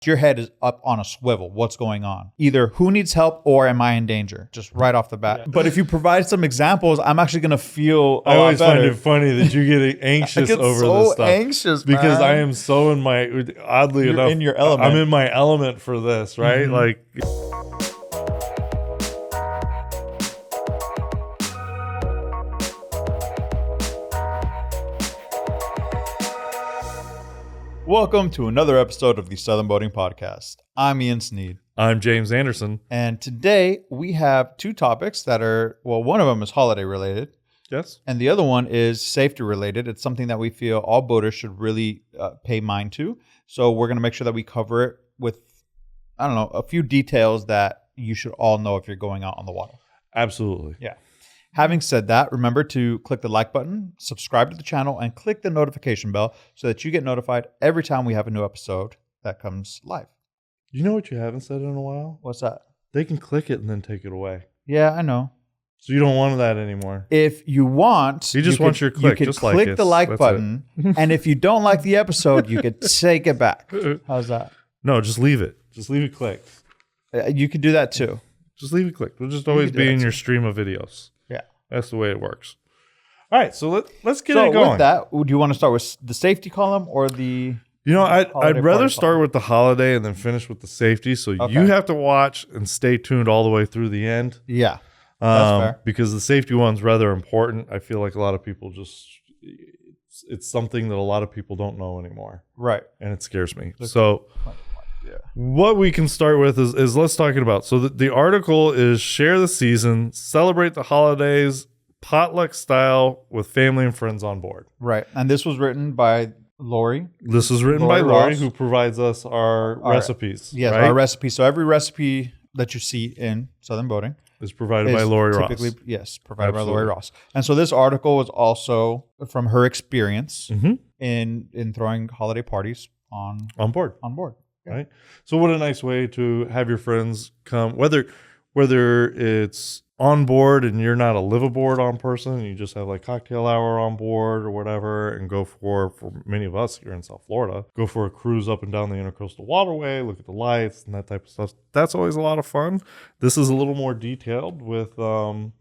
Your head is up on a swivel. What's going on? Either who needs help or am I in danger? Just right off the bat. Yeah. But if you provide some examples, I'm actually going to feel I always find it funny that you get anxious over this stuff. Anxious, because man. I am so in my, oddly You're enough, in your element. I'm in my element for this, right? Mm-hmm. Like, welcome to another episode of the Southern Boating Podcast. I'm Ian Sneed. I'm James Anderson. And today we have two topics that are, well, one of them is holiday related. Yes. And the other one is safety related. It's something that we feel all boaters should really pay mind to. So we're going to make sure that we cover it with, I don't know, a few details that you should all know if you're going out on the water. Absolutely. Yeah. Having said that, remember to click the like button, subscribe to the channel, and click the notification bell so that you get notified every time we have a new episode that comes live. You know what you haven't said in a while? What's that? They can click it and then take it away. Yeah, I know. So you don't want that anymore. If you want, you just want your click. You could just click like the like button, and if you don't like the episode, you could take it back. How's that? No, just leave it. Just leave it clicked. You could do that too. Just leave it clicked. It'll just always be in your stream of videos. Yeah. That's the way it works. All right, so let's get it going. With that, do you want to start with the safety column or the... You know, I'd rather start with the holiday and then finish with the safety. So you have to watch and stay tuned all the way through the end. Yeah, that's fair. Because the safety one's rather important. I feel like a lot of people it's something that a lot of people don't know anymore. Right. And it scares me. So what we can start with is let's talk about. So the article is share the season, celebrate the holidays, potluck style with family and friends on board. Right. And this was written by Lori. This is written by Lori, who provides us our recipes. Yes, right? Our recipes. So every recipe that you see in Southern Boating is provided by Lori Ross. Yes, provided by Lori Ross. And so this article is also from her experience in throwing holiday parties on board. Yeah. Right. So what a nice way to have your friends come, whether it's on board and you're not a liveaboard on person, and you just have like cocktail hour on board or whatever, and go for many of us here in South Florida, go for a cruise up and down the Intercoastal Waterway, look at the lights and that type of stuff. That's always a lot of fun. This is a little more detailed with Well,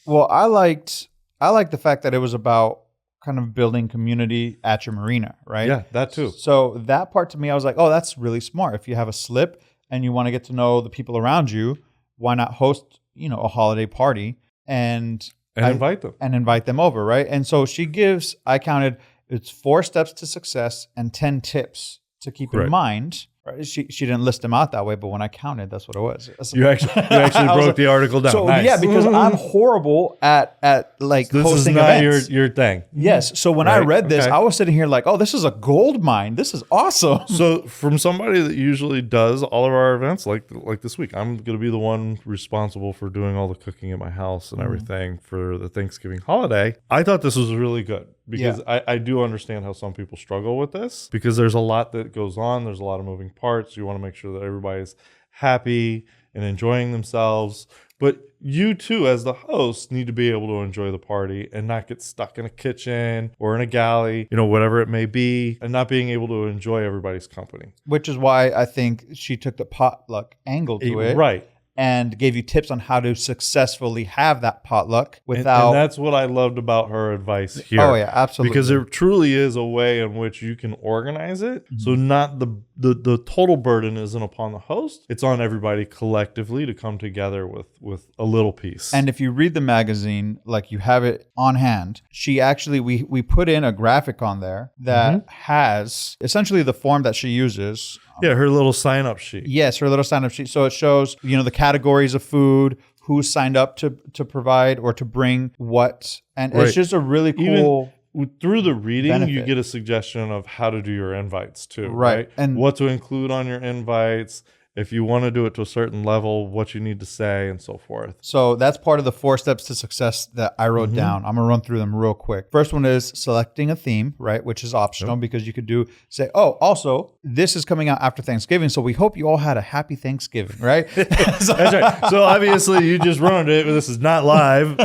I liked the fact that it was about kind of building community at your marina, right? Yeah, that too. So that part to me, I was like, oh, that's really smart. If you have a slip and you want to get to know the people around you, why not host, a holiday party and invite them. And invite them over, right? And so she gives, I counted, it's 4 steps to success and 10 tips to keep in mind. Right? She didn't list them out that way, but when I counted, that's what it was. You actually broke the article down. So nice. Yeah, because I'm horrible at like this hosting is not events. your thing. Yes. So when I read this, I was sitting here like, oh, this is a gold mine. This is awesome. So from somebody that usually does all of our events, like this week, I'm going to be the one responsible for doing all the cooking at my house and everything for the Thanksgiving holiday. I thought this was really good. Because I do understand how some people struggle with this, because there's a lot that goes on. There's a lot of moving parts. You want to make sure that everybody's happy and enjoying themselves. But you too, as the host, need to be able to enjoy the party and not get stuck in a kitchen or in a galley, whatever it may be, and not being able to enjoy everybody's company. Which is why I think she took the potluck angle to it. Right. And gave you tips on how to successfully have that potluck without... And that's what I loved about her advice here. Oh, yeah, absolutely. Because there truly is a way in which you can organize it. So not the total burden isn't upon the host. It's on everybody collectively to come together with a little piece. And if you read the magazine, like you have it on hand, she actually... We put in a graphic on there that has essentially the form that she uses... Yeah, her little sign-up sheet. Yes, her little sign-up sheet. So it shows, the categories of food, who signed up to provide or to bring what. And it's just a really cool... Through the reading, benefit. You get a suggestion of how to do your invites too. Right. And what to include on your invites. if you want to do it to a certain level, what you need to say and so forth. So that's part of the 4 steps to success that I wrote down. I'm going to run through them real quick. First one is selecting a theme, right? Which is optional because you could say, oh, also, this is coming out after Thanksgiving. So we hope you all had a happy Thanksgiving, right? That's right. So obviously you just ruined it. This is not live.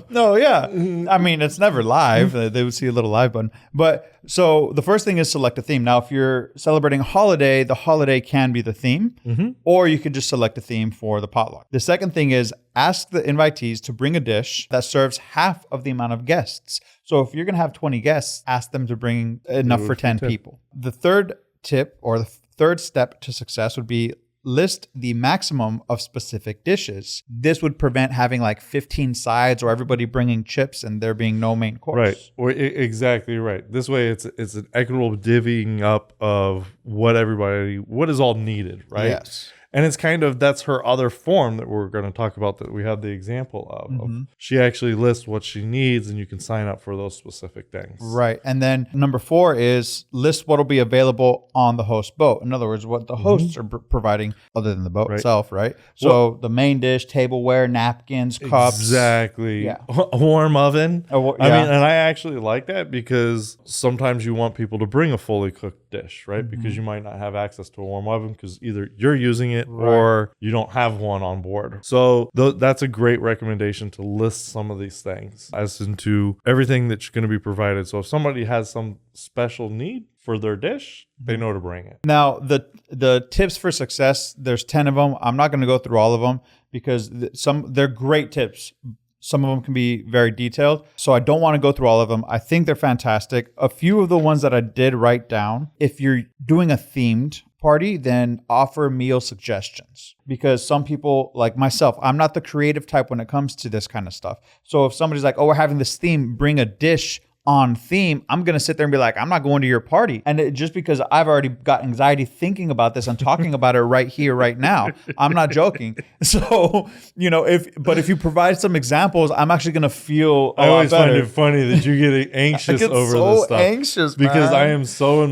No, yeah. I mean, it's never live. They would see a little live button. But so the first thing is select a theme. Now, if you're celebrating a holiday, the holiday can be the theme, or you could just select a theme for the potluck. The second thing is ask the invitees to bring a dish that serves half of the amount of guests. So if you're going to have 20 guests, ask them to bring enough for 10 people. The third tip or the third step to success would be list the maximum of specific dishes. This would prevent having like 15 sides or everybody bringing chips and there being no main course. Right. Or exactly right. This way it's an equitable divvying up of what is all needed, right? Yes. And it's kind of, that's her other form that we're going to talk about that we have the example of. She actually lists what she needs and you can sign up for those specific things. Right. And then number 4 is list what will be available on the host boat. In other words, what the hosts are providing other than the boat itself, right? So the main dish, tableware, napkins, cups. Exactly. Yeah. A warm oven. I mean, and I actually like that because sometimes you want people to bring a fully cooked dish, right? Because you might not have access to a warm oven because either you're using it or you don't have one on board. So that's a great recommendation to list some of these things as into everything that's going to be provided. So if somebody has some special need for their dish, they know to bring it. Now, the tips for success, there's 10 of them. I'm not going to go through all of them because they're great tips. Some of them can be very detailed. So I don't want to go through all of them. I think they're fantastic. A few of the ones that I did write down, if you're doing a themed party, then offer meal suggestions. Because some people, like myself, I'm not the creative type when it comes to this kind of stuff. So if somebody's like, oh, we're having this theme, bring a dish on theme, I'm going to sit there and be like, I'm not going to your party. And just because I've already got anxiety thinking about this and talking about it right here, right now, I'm not joking. So, if you provide some examples, I'm actually going to feel I always find it funny that you get anxious over this stuff. Anxious, because man. I am so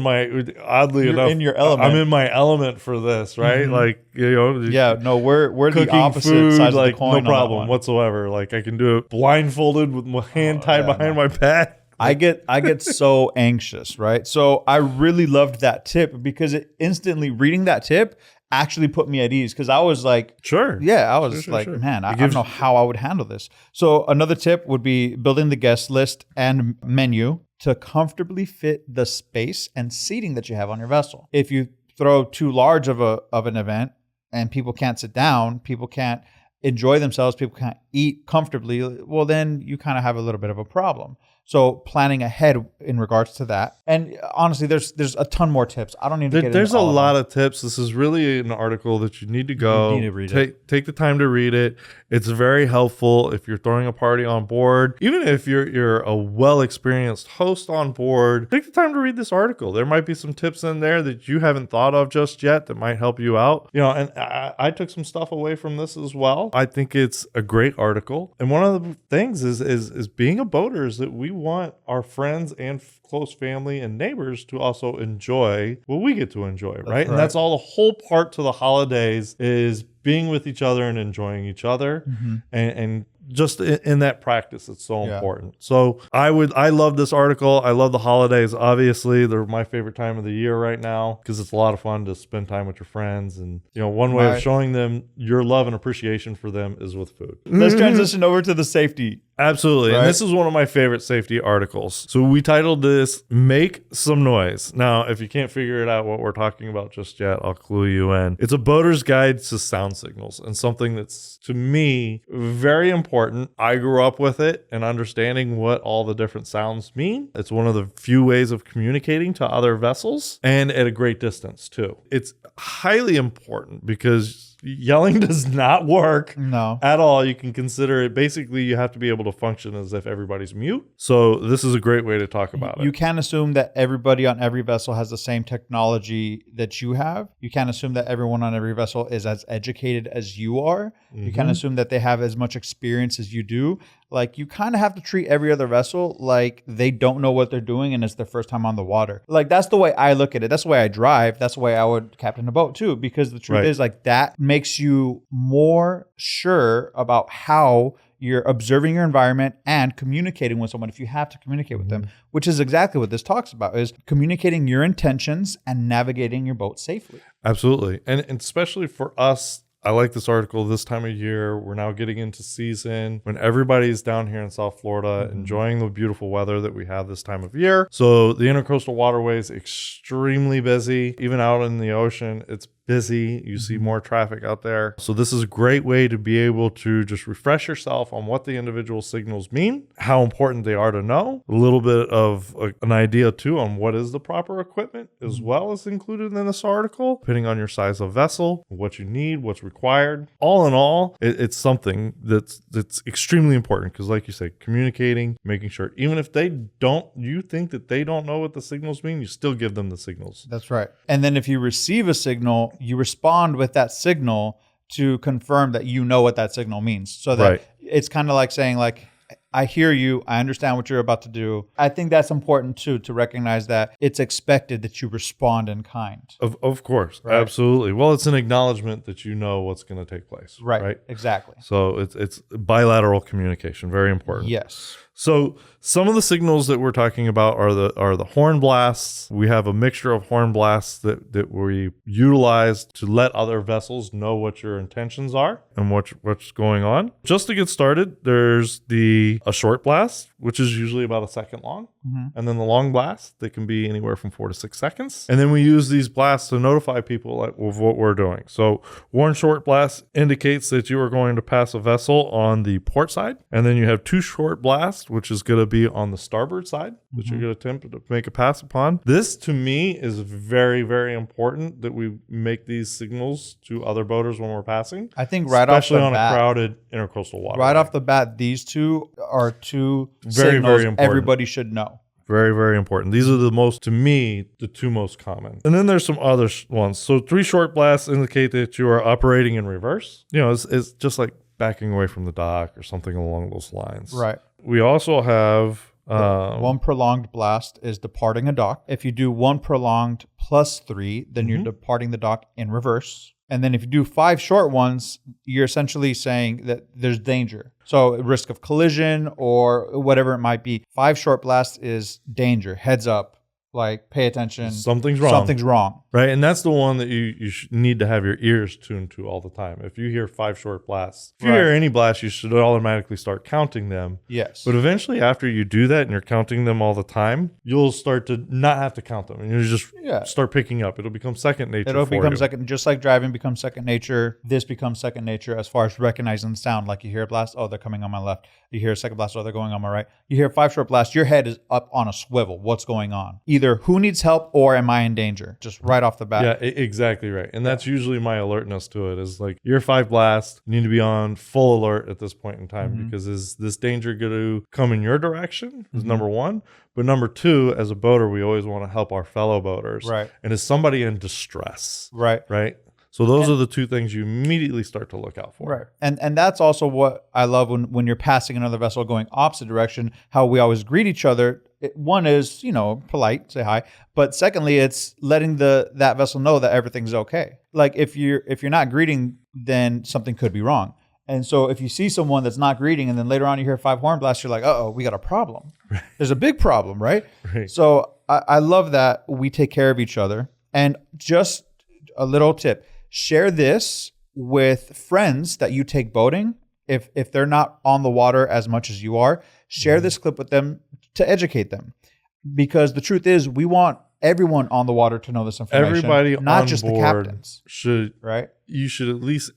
oddly enough, in your element. I'm in my element for this, right? Like, we're the cooking opposite food, sides like of the coin. no problem whatsoever. Like I can do it blindfolded with my hand tied behind my back. I get so anxious, right? So I really loved that tip because it instantly reading that tip actually put me at ease because I was like, sure. Man, I don't know how I would handle this. So another tip would be building the guest list and menu to comfortably fit the space and seating that you have on your vessel. If you throw too large of an event and people can't sit down, people can't enjoy themselves, people can't eat comfortably, well, then you kind of have a little bit of a problem. So planning ahead in regards to that. And honestly, there's a ton more tips. I don't need to get into There's a all lot of tips. This is really an article that you need to go. You need to read it. Take the time to read it. It's very helpful if you're throwing a party on board. Even if you're a well-experienced host on board, take the time to read this article. There might be some tips in there that you haven't thought of just yet that might help you out. And I took some stuff away from this as well. I think it's a great article. And one of the things is being a boater is that we want our friends and close family and neighbors to also enjoy what we get to enjoy, right? And that's all the whole part to the holidays is being with each other and enjoying each other. And just in that practice, it's so important. So I love this article. I love the holidays. Obviously, they're my favorite time of the year right now because it's a lot of fun to spend time with your friends. And one way of showing them your love and appreciation for them is with food. Let's transition over to the safety. Absolutely. Right? And this is one of my favorite safety articles. So we titled this, Make Some Noise. Now, if you can't figure it out what we're talking about just yet, I'll clue you in. It's a boater's guide to sound signals and something that's, to me, very important. I grew up with it and understanding what all the different sounds mean. It's one of the few ways of communicating to other vessels and at a great distance, too. It's highly important because yelling does not work at all. You can consider it basically you have to be able to function as if everybody's mute. So this is a great way to talk about it. You can't assume that everybody on every vessel has the same technology that you have. You can't assume that everyone on every vessel is as educated as you are. You can't assume that they have as much experience as you do. like you kind of have to treat every other vessel like they don't know what they're doing and it's their first time on the water. Like that's the way I look at it. That's the way I drive. That's the way I would captain a boat too, because the truth Right. is like that makes you more sure about how you're observing your environment and communicating with someone if you have to communicate with them, which is exactly what this talks about, is communicating your intentions and navigating your boat safely. Absolutely. And especially for us, I like this article this time of year. We're now getting into season when everybody's down here in South Florida enjoying the beautiful weather that we have this time of year. So the intercoastal waterways extremely busy. Even out in the ocean, it's busy. You see more traffic out there. So this is a great way to be able to just refresh yourself on what the individual signals mean, how important they are to know, a little bit of an idea too on what is the proper equipment as well as included in this article, depending on your size of vessel, what you need, what's required. All in all, it's something that's extremely important because like you said, communicating, making sure, even if you think that they don't know what the signals mean, you still give them the signals. That's right. And then if you receive a signal, you respond with that signal to confirm that you know what that signal means. So that it's kind of like saying like, I hear you. I understand what you're about to do. I think that's important too, to recognize that it's expected that you respond in kind. Of course. Right. Absolutely. Well, it's an acknowledgement that you know what's going to take place. Right. Exactly. So it's bilateral communication. Very important. Yes. So some of the signals that we're talking about are the horn blasts. We have a mixture of horn blasts that we utilize to let other vessels know what your intentions are and what's going on. Just to get started, there's a short blast, which is usually about a second long. And then the long blast, that can be anywhere from 4 to 6 seconds. And then we use these blasts to notify people of what we're doing. So one short blast indicates that you are going to pass a vessel on the port side. And then you have 2 short blasts, which is going to be on the starboard side, which you're going to attempt to make a pass upon. This, to me, is very, very important that we make these signals to other boaters when we're passing. I think right off the bat, especially on a crowded intercoastal water. Right off the bat, these two are two very, signals very important. everybody should know. Very, very important. These are to me, the 2 most common. And then there's some other ones. So 3 short blasts indicate that you are operating in reverse. It's just like backing away from the dock or something along those lines. Right. We also have one prolonged blast is departing a dock. If you do 1 prolonged plus 3, then you're departing the dock in reverse. And then if you do 5 short ones, you're essentially saying that there's danger. So risk of collision or whatever it might be. 5 short blasts is danger, heads up, like pay attention. Something's wrong. Something's wrong. Right. And that's the one that you need to have your ears tuned to all the time. If you hear 5 short blasts, if you hear any blast, you should automatically start counting them. Yes. But eventually, after you do that and you're counting them all the time, you'll start to not have to count them. And you just start picking up. It'll become second nature. It'll become second, just like driving becomes second nature. This becomes second nature as far as recognizing the sound. Like you hear a blast, oh, they're coming on my left. You hear a second blast, oh, they're going on my right. You hear 5 short blasts, your head is up on a swivel. What's going on? Either who needs help or am I in danger? Just right off the bat. Yeah, exactly right. And that's usually my alertness to it is like your 5 blasts, you need to be on full alert at this point in time because is this danger going to come in your direction is number 1. But number 2, as a boater, we always want to help our fellow boaters. Right. And is somebody in distress? Right. Right. So those are the 2 things you immediately start to look out for. Right. And that's also what I love when you're passing another vessel going opposite direction, how we always greet each other. One is, polite, say hi. But secondly, it's letting that vessel know that everything's okay. Like if you're not greeting, then something could be wrong. And so if you see someone that's not greeting and then later on you hear 5 horn blasts, you're like, uh-oh, we got a problem. Right. There's a big problem, right? Right. So I love that we take care of each other. And just a little tip, share this with friends that you take boating. If they're not on the water as much as you are, share this clip with them to educate them. Because the truth is, we want everyone on the water to know this information. Everybody not on just the board captains. right? You should at least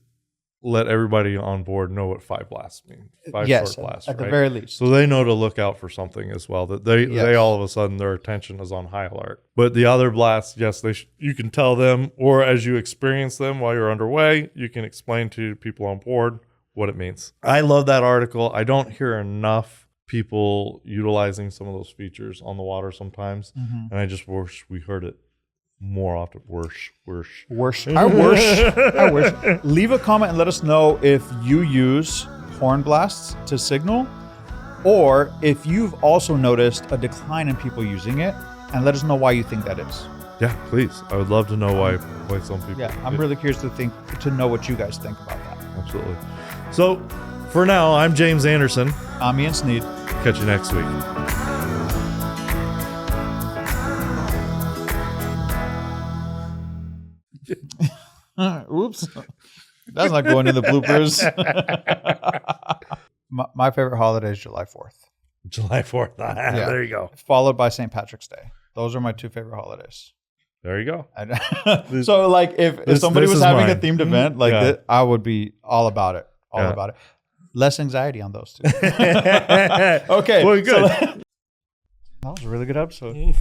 let everybody on board know what 5 blasts mean. 5 yes, short blasts, at right? the very least. So they know to look out for something as well. That they all of a sudden their attention is on high alert. But the other blasts, yes, you can tell them, or as you experience them while you're underway, you can explain to people on board what it means. I love that article. I don't hear enough people utilizing some of those features on the water sometimes, and I just wish we heard it more often. I wish. Leave a comment and let us know if you use horn blasts to signal or if you've also noticed a decline in people using it, and let us know why you think that is. Yeah, please. I would love to know why some people. Yeah, I'm really curious to know what you guys think about that. Absolutely. So, for now, I'm James Anderson. I'm Ian Sneed. Catch you next week. Oops. That's not going in the bloopers. My favorite holiday is July 4th. July 4th. Yeah. There you go. Followed by St. Patrick's Day. Those are my two favorite holidays. There you go. So, like, if somebody was having a themed event like Yeah. this, I would be all about it. All Yeah. about it. Less anxiety on those two. Okay. Well, good. That was a really good episode.